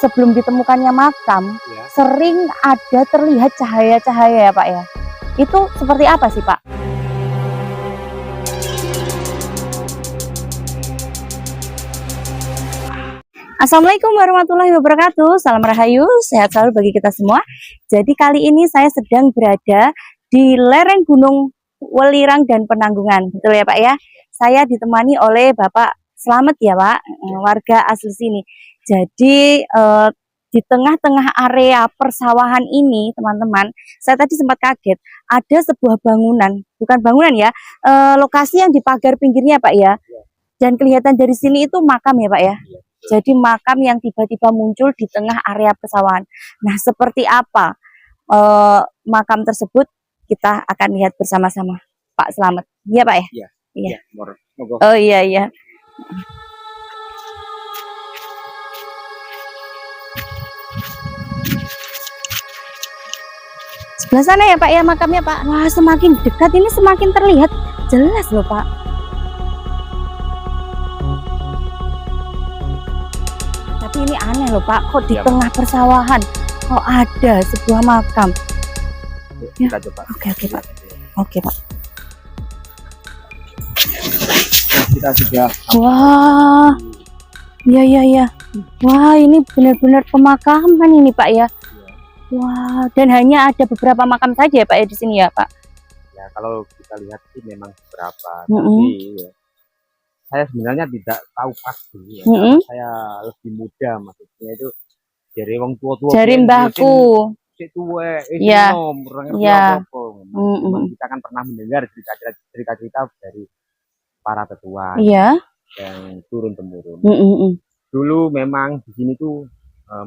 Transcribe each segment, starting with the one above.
sebelum ditemukannya makam, Ya. sering ada terlihat cahaya-cahaya ya Pak ya. Itu seperti apa sih Pak? Assalamualaikum warahmatullahi wabarakatuh. Salam Rahayu, sehat selalu bagi kita semua. Jadi kali ini saya sedang berada di lereng Gunung Welirang dan Penanggungan. Betul ya Pak ya? Saya ditemani oleh Bapak Slamet ya Pak, warga asli sini. Jadi di tengah-tengah area persawahan ini teman-teman, saya tadi sempat kaget. Ada sebuah bangunan, bukan bangunan ya, lokasi yang di pagar pinggirnya Pak ya. Dan kelihatan dari sini itu makam ya Pak ya. Jadi makam yang tiba-tiba muncul di tengah area persawahan. Nah, seperti apa makam tersebut kita akan lihat bersama-sama, Pak Slamet. Iya, Pak ya? Iya. Iya. Ya, Oh iya iya. Sebelah sana ya Pak ya makamnya Pak. Wah, semakin dekat ini semakin terlihat jelas loh Pak. Tapi ini aneh loh Pak, kok di tengah persawahan kok ada sebuah makam. kita coba. Oke Pak. Oke Pak. Kita sudah. Wah, iya. Wah, ini benar-benar pemakaman ini Pak ya. Wah, dan hanya ada beberapa makam saja ya Pak ya di sini ya Pak. Ya, kalau kita lihat sih memang beberapa. Tapi ya, saya sebenarnya tidak tahu pasti ya. Saya lebih muda, maksudnya itu dari wong tua-tua. Dari mbahku. Ya. Ya. Kita kan pernah mendengar cerita-cerita dari para tetua. Iya. Yang turun temurun. Dulu memang di sini tuh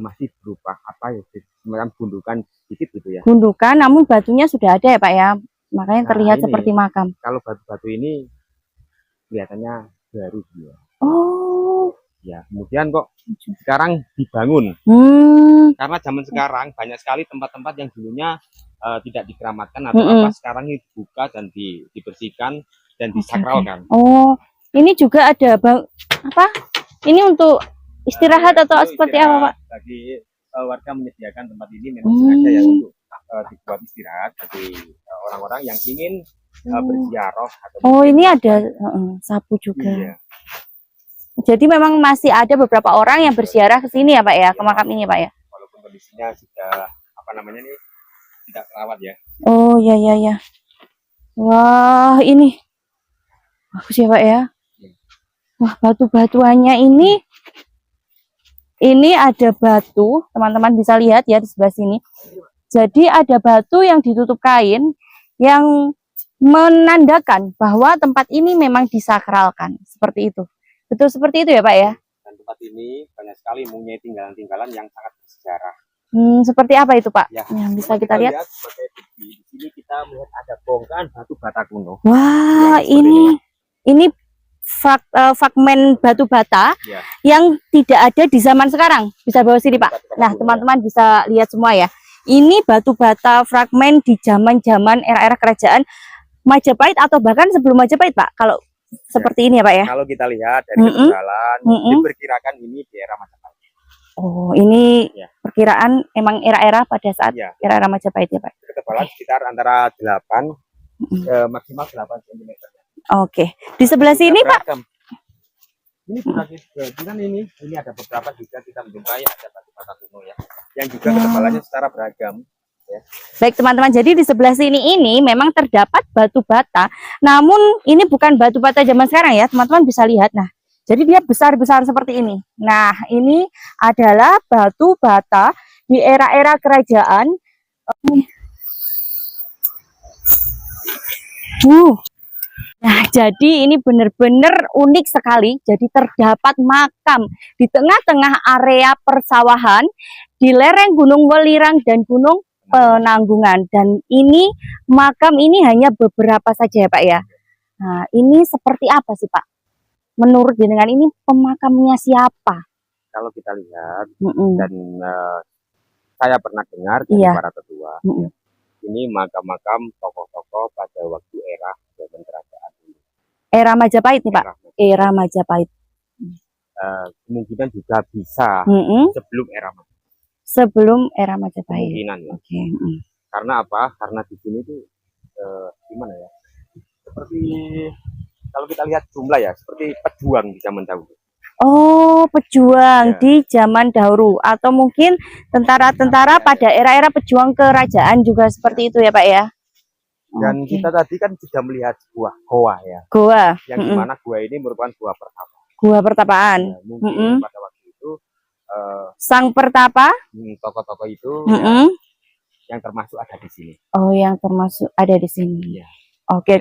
masih berupa apa ya, semacam gundukan sedikit gitu ya. Gundukan, namun batunya sudah ada ya Pak ya, makanya terlihat seperti makam. Kalau batu-batu ini kelihatannya baru dia. Oh. Ya, kemudian kok sekarang dibangun. Karena zaman sekarang banyak sekali tempat-tempat yang dulunya tidak dikeramatkan atau apa, sekarang ini dibuka dan dibersihkan dan disakralkan. Oh, ini juga ada apa? Ini untuk istirahat atau seperti apa Pak? Bagi warga menyediakan tempat ini memang sengaja ya untuk dibuat istirahat bagi orang-orang yang ingin berziarah. Oh, ini ada sapu juga. Iya. Jadi memang masih ada beberapa orang yang berziarah ke sini ya Pak ya, ke makam ini Pak ya. Walaupun kondisinya sudah apa namanya nih tidak terawat ya. Oh ya. Wah, ini bagus ya Pak ya. Wah, batu-batuannya ini ada batu, teman-teman bisa lihat ya di sebelah sini. Jadi ada batu yang ditutup kain yang menandakan bahwa tempat ini memang disakralkan, seperti itu. Betul seperti itu ya Pak ya? Dan tempat ini banyak sekali mempunyai tinggalan-tinggalan yang sangat bersejarah. Seperti apa itu Pak? Ya, yang bisa kita lihat? Di sini kita melihat ada bongkahan batu bata kuno. Wah, ini fragmen batu bata yang tidak ada di zaman sekarang. Bisa bawa sini Pak. Nah, teman-teman bisa lihat semua ya. Ini batu bata fragmen di zaman-zaman era-era kerajaan Majapahit atau bahkan sebelum Majapahit Pak. Kalau seperti ini ya Pak ya. Kalau kita lihat dari peninggalan, diperkirakan ini di era Majapahit. Oh, ini perkiraan emang era-era pada saat era-era Majapahit ya Pak. Ketebalan sekitar antara 8 maksimal 8 cm. Oke, di sebelah sini Pak. Ini bukan ini ada beberapa juga kita menjumpai ada batu bata kuno ya, yang juga ketebalannya secara beragam. Ya. Baik teman-teman, jadi di sebelah sini ini memang terdapat batu bata, namun ini bukan batu bata zaman sekarang ya, teman-teman bisa lihat. Nah, jadi dia besar-besar seperti ini. Nah, ini adalah batu bata di era-era kerajaan. Nah, jadi ini benar-benar unik sekali. Jadi terdapat makam di tengah-tengah area persawahan di lereng Gunung Welirang dan Gunung Penanggungan. Dan ini makam ini hanya beberapa saja ya Pak ya. Nah, ini seperti apa sih Pak? Menurut jenengan ini pemakamnya siapa? Kalau kita lihat dan saya pernah dengar dari para tetua. Ini makam-makam tokoh-tokoh pada waktu era zaman kerajaan. Era Majapahit nih Pak. Era Majapahit. kemungkinan juga bisa sebelum era Majapahit. Sebelum era Majapahit. Kemungkinan ya. Oke. Karena apa? Karena di sini tuh gimana ya? Seperti kalau kita lihat jumlah ya, seperti pejuang di zaman dahulu. Oh, pejuang Ya. di zaman dahulu, atau mungkin tentara-tentara pada era-era pejuang kerajaan juga seperti itu ya Pak ya. Dan kita tadi kan sudah melihat sebuah goa ya. Goa. Yang dimana goa ini merupakan goa pertapa. Gua pertapaan. Ya, mungkin pada waktu itu sang pertapa, tokoh-tokoh itu ya, yang termasuk ada di sini. Oh, yang termasuk ada di sini. Ya. Oke.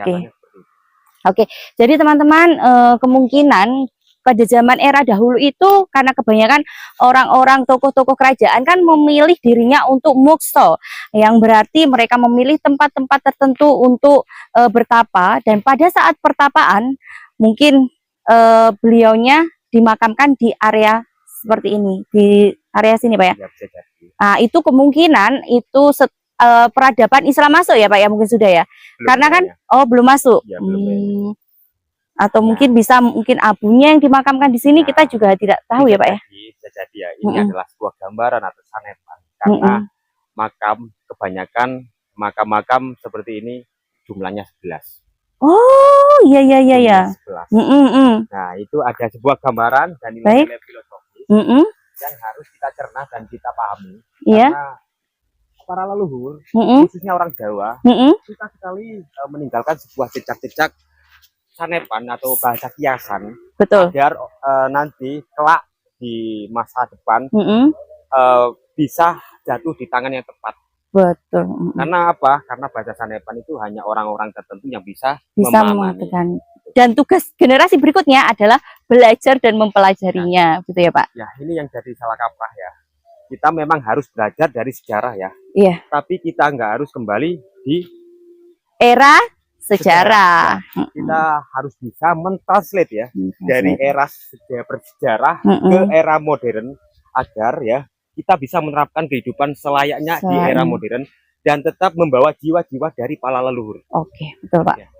Oke. Jadi teman-teman, kemungkinan pada zaman era dahulu itu karena kebanyakan orang-orang tokoh-tokoh kerajaan kan memilih dirinya untuk mokso, yang berarti mereka memilih tempat-tempat tertentu untuk bertapa, dan pada saat pertapaan mungkin beliaunya dimakamkan di area seperti ini, di area sini Pak ya. Nah, itu kemungkinan itu peradaban Islam masuk ya Pak ya, mungkin sudah ya. Belum karena kan ya. belum masuk. Ya, belum atau mungkin bisa abunya yang dimakamkan di sini, kita juga tidak tahu ya Pak ya. Bisa jadi ya, ini adalah sebuah gambaran atau sanepan, karena kebanyakan makam-makam seperti ini jumlahnya 11. Oh, iya. 11. Nah, itu ada sebuah gambaran dan nilai-nilai filosofis yang harus kita cerna dan kita pahami. Karena para leluhur, khususnya orang Jawa, suka sekali meninggalkan sebuah jejak-jejak sanepan atau bahasa kiasan. Betul. Agar nanti kelak di masa depan bisa jatuh di tangan yang tepat. Betul. Karena apa? Karena bahasa sanepan itu hanya orang-orang tertentu yang bisa memahami. Dan tugas generasi berikutnya adalah belajar dan mempelajarinya, gitu ya Pak? Ya, ini yang jadi salah kaprah ya. Kita memang harus belajar dari sejarah ya. Iya. Tapi kita nggak harus kembali di era sejarah. Kita harus bisa mentranslate ya dari era bersejarah ke era modern, agar ya kita bisa menerapkan kehidupan selayaknya di era modern dan tetap membawa jiwa-jiwa dari para leluhur. Oke, betul Pak. Ya.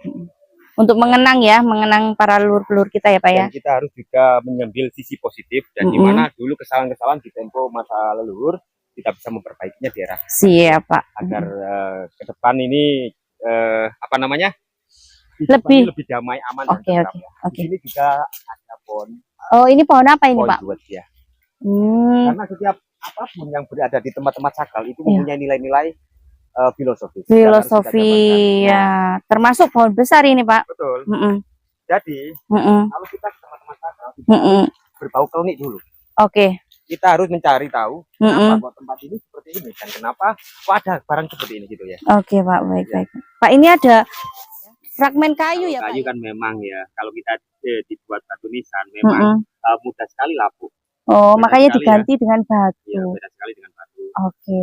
Untuk mengenang para leluhur kita ya Pak ya. Dan kita harus juga mengambil sisi positif dan di mana dulu kesalahan-kesalahan di tempo masa leluhur kita bisa memperbaikinya di era. Siap Pak. Agar ke depan ini lebih damai, aman. Oke. Di sini juga ada pohon. Oh, ini pohon apa ini Pak? Buat ya. Karena setiap apapun yang berada di tempat-tempat sakral itu mempunyai nilai-nilai filosofis. Filosofi ya, termasuk pohon besar ini Pak. Betul. Jadi kalau kita ke tempat-tempat sakral, berbau klinik dulu. Oke. Kita harus mencari tahu kenapa kok tempat ini seperti ini dan kenapa kok ada barang seperti ini gitu ya. Oke Pak, baik. Pak, ini ada fragmen kayu ya Pak? Kayu kan memang ya, kalau kita dibuat batu nisan memang mudah sekali lapuk. Oh, makanya diganti dengan batu. Iya, beda sekali dengan batu. Oke.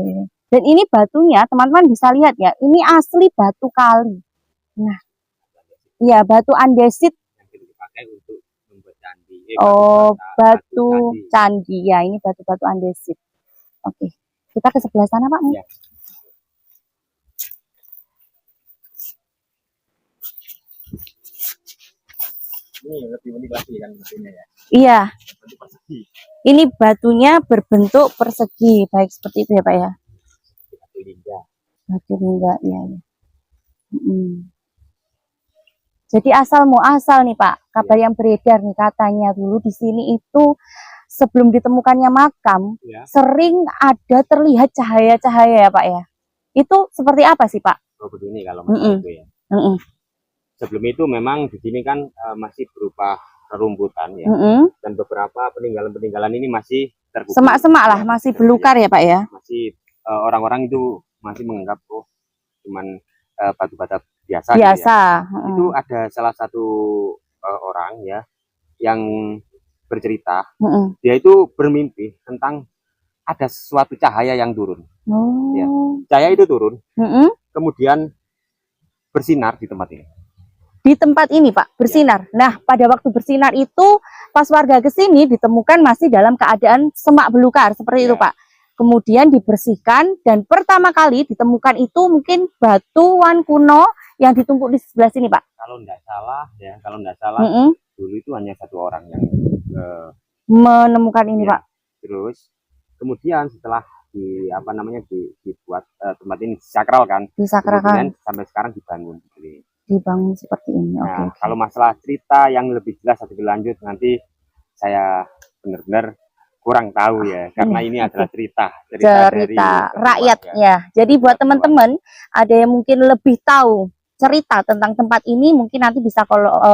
Dan ini batunya teman-teman bisa lihat ya, ini asli batu kali. Nah, iya, batu andesit yang dipakai untuk membuat candi. Batu candi ya, ini batu-batu andesit. Oke, kita ke sebelah sana Pak. Ya. Ini lebih unik lagi kan batunya ya. Iya. Bentuk persegi. Ini batunya berbentuk persegi, baik seperti itu ya Pak ya. Batu lingga, ya. Jadi asal muasal nih Pak, kabar yang beredar nih, katanya dulu di sini itu sebelum ditemukannya makam, sering ada terlihat cahaya-cahaya ya Pak ya. Itu seperti apa sih Pak? Oh begini kalau itu ya. Sebelum itu memang di sini kan masih berupa rerumputan ya, dan beberapa peninggalan-peninggalan ini masih terbuka. Semak-semak lah, masih belukar ya Pak ya. Masih orang-orang itu masih menganggap cuman batu-bata biasa. Biasa. Gitu ya. Itu ada salah satu orang ya yang bercerita, dia itu bermimpi tentang ada suatu cahaya yang turun. Ya. Cahaya itu turun, kemudian bersinar di tempat ini. Di tempat ini Pak, bersinar. Nah, pada waktu bersinar itu pas warga kesini ditemukan masih dalam keadaan semak belukar seperti itu Pak. Kemudian dibersihkan dan pertama kali ditemukan itu mungkin batuan kuno yang ditumpuk di sebelah sini Pak. Kalau enggak salah ya, dulu itu hanya satu orang yang menemukan ini, Ya. Pak. Terus kemudian setelah dibuat tempat ini sakral kan, Disakralkan, kemudian sampai sekarang dibangun. dibangun seperti ini. Nah, Oke. kalau masalah cerita yang lebih jelas lebih lanjut nanti saya benar-benar kurang tahu ya, karena Iya, ini oke. adalah cerita dari rakyat keluarga. ya. Jadi buat Keluarga. teman-teman ada yang mungkin lebih tahu cerita tentang tempat ini, mungkin nanti bisa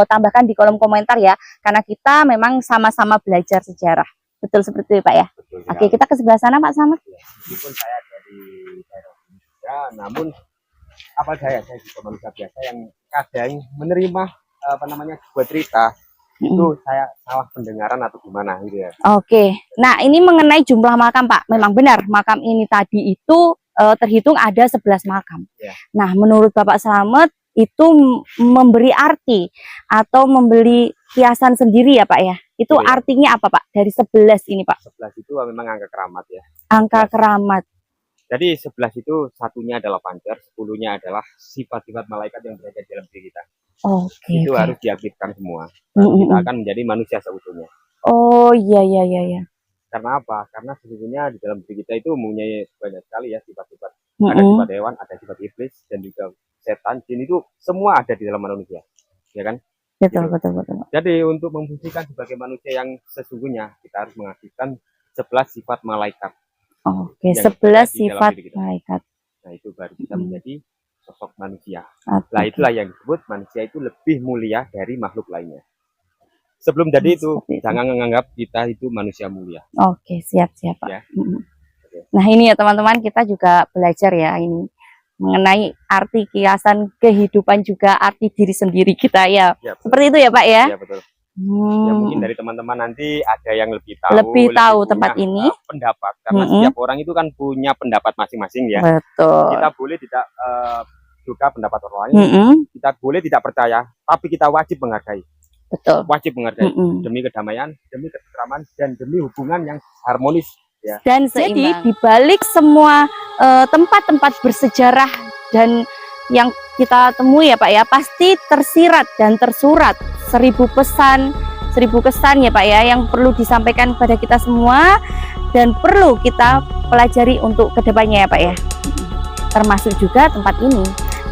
tambahkan di kolom komentar ya, karena kita memang sama-sama belajar sejarah. Betul seperti itu Pak ya. Betul Oke, sekali. kita ke sebelah sana Pak Samad. Ya, meskipun saya dari daerah Indonesia, namun apa saya juga manusia biasa yang kadang menerima sebuah cerita itu saya salah pendengaran atau gimana gitu ya. Oke, nah ini mengenai jumlah makam Pak, memang benar makam ini tadi itu terhitung ada 11 makam. Ya. Nah menurut Bapak Slamet itu memberi arti atau membeli kiasan sendiri ya Pak ya? Itu ya. Artinya apa Pak dari 11 ini Pak? 11 itu memang angka keramat ya. Angka keramat. Jadi 11 itu satunya adalah pancar, 10-nya adalah sifat-sifat malaikat yang berada di dalam diri kita. Oke. Itu harus diaktifkan semua. Kita akan menjadi manusia seutuhnya. Oh iya. Karena apa? Karena sesungguhnya di dalam diri kita itu mempunyai banyak sekali ya sifat-sifat. Ada sifat hewan, ada sifat iblis, dan juga setan, jin itu semua ada di dalam manusia. Ya kan? Betul. Jadi untuk memfungsikan sebagai manusia yang sesungguhnya, kita harus mengaktifkan 11 sifat malaikat. Oke, 11 sifat malaikat. Nah, itu baru kita menjadi sosok manusia. Nah, itulah yang disebut manusia itu lebih mulia dari makhluk lainnya. Sebelum jadi itu, jangan menganggap kita itu manusia mulia. Oke, siap Pak. Ya. Nah, ini ya teman-teman, kita juga belajar ya ini mengenai arti kiasan kehidupan juga arti diri sendiri kita ya. Seperti itu ya Pak ya? Iya, betul. Ya, mungkin dari teman-teman nanti ada yang lebih tahu tempat ini pendapat, karena setiap orang itu kan punya pendapat masing-masing ya. Betul. Kita boleh tidak juga pendapat orang lain, kita boleh tidak percaya, tapi kita wajib menghargai. Betul. Wajib menghargai demi kedamaian, demi ketentraman, dan demi hubungan yang harmonis ya. Dan jadi dibalik semua tempat-tempat bersejarah dan yang kita temui ya Pak ya, pasti tersirat dan tersurat 1000 kesan ya Pak ya, yang perlu disampaikan kepada kita semua dan perlu kita pelajari untuk kedepannya ya Pak ya. Termasuk juga tempat ini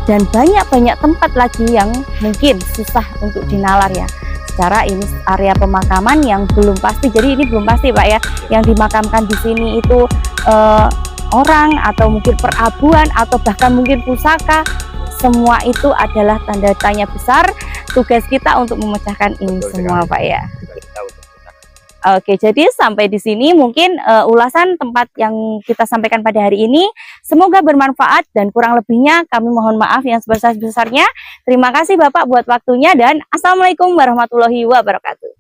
dan banyak tempat lagi yang mungkin susah untuk dinalar ya. Secara ini area pemakaman yang belum pasti, jadi ini belum pasti Pak ya, yang dimakamkan di sini itu orang atau mungkin perabuan atau bahkan mungkin pusaka. Semua itu adalah tanda tanya besar. Tugas kita untuk memecahkan ini semua Pak ya. Oke, jadi sampai di sini mungkin ulasan tempat yang kita sampaikan pada hari ini. Semoga bermanfaat dan kurang lebihnya kami mohon maaf yang sebesar-besarnya. Terima kasih Bapak buat waktunya dan Assalamualaikum warahmatullahi wabarakatuh.